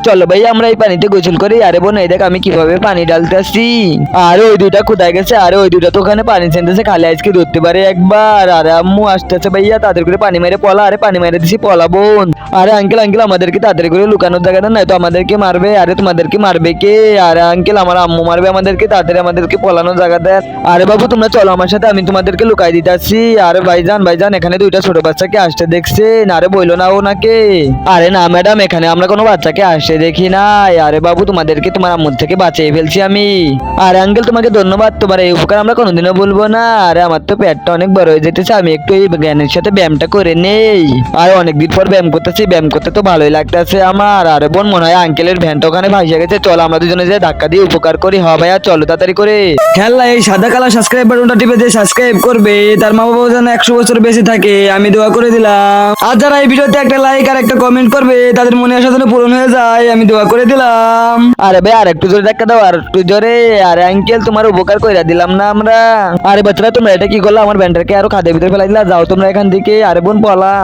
চলো ভাই আমরা এই পানিতে গোসল করি। আরে বোন এই দেখ আমি কিভাবে পানি ঢালতেছি। আরে ওই দুইটা কোথায় গেছে? আরে ওই দুইটা তো ওখানে পানি ছেনতেছে, খালি আজকে ধরতে পারে একবার। আরে আম্মু আসতেছে ভাইয়া, তাদের করে পানি মেরে পলা। আরে পানি মেরে দিছি, পলা বোন। আরে আঙ্কেল আঙ্কেল আমাদেরকে তাড়াতাড়ি করে লুকানোর জায়গা দেন, নয়তো আমাদেরকে মারবে। আরে তোমাদেরকে মারবে কে? আরে আঙ্কেল আমার আম্মু মারবে আমাদেরকে, তাড়াতাড়ি আমাদেরকে পলানোর জায়গা দেন। আরে বাবু তোমরা চলো আমার সাথে, আমি তোমাদেরকে লুকাই দিতেছি। আরে ভাইজান ভাইজান এখানে দুইটা ছোট বাচ্চাকে আসতে দেখছেন? আরে বইলো না ও নাকি? আরে না ম্যাডাম, এখানে আমরা কোনো বাচ্চাকে আসতে দেখি নাই। আরে বাবু তোমাদেরকে তোমার আম্মুর থেকে বাঁচিয়ে ফেলছি আমি। আরে আঙ্কেল তোমাকে ধন্যবাদ, তোমার এই উপকার আমরা কোনোদিনও বলবো না। আরে আমার তো পেটটা অনেক বড় হয়ে যেতেছে, আমি একটু এই জ্ঞানের সাথে ব্যায়ামটা করে নেই। আর অনেকদিন পর ব্যায়াম করতেছি, ব্যায়াম করতে তো ভালোই লাগতেছে আমার। আরে বোন মনে হয় আঙ্কেলের ভ্যানটা ওখানে ভাসে গেছে, চলো আমরা দুজনে যে ধাক্কা দিয়ে উপকার করি। হ ভাইয়া চলো তাড়াতাড়ি করে। খেলনা এই সাদা কালা সাবস্ক্রাইব বাটনটা টিপে দিয়ে সাবস্ক্রাইব করবে, তার মা বাবা যেন 100 বছর বেঁচে থাকে, আমি দোয়া করে দিলাম। আর যারা এই ভিডিওতে একটা লাইক আর একটা কমেন্ট করবে, তাদের মনে আশা যেন পূরণ হয়ে যায়, আমি দোয়া করে দিলাম। আরে ভাই আর একটু জোরে ধাক্কা দাও, আর একটু জোরে। আরে আঙ্কেল তোমার উপকার কইরা দিলাম না আমরা। আরে বাচ্চারা তোমরা এটা কি করলা? আমার ব্যান্ডারকে আরো খাদের ভিতরে ফেলাই দিলা, যাও তোমরা এখান থেকে। আরে বোন পলা।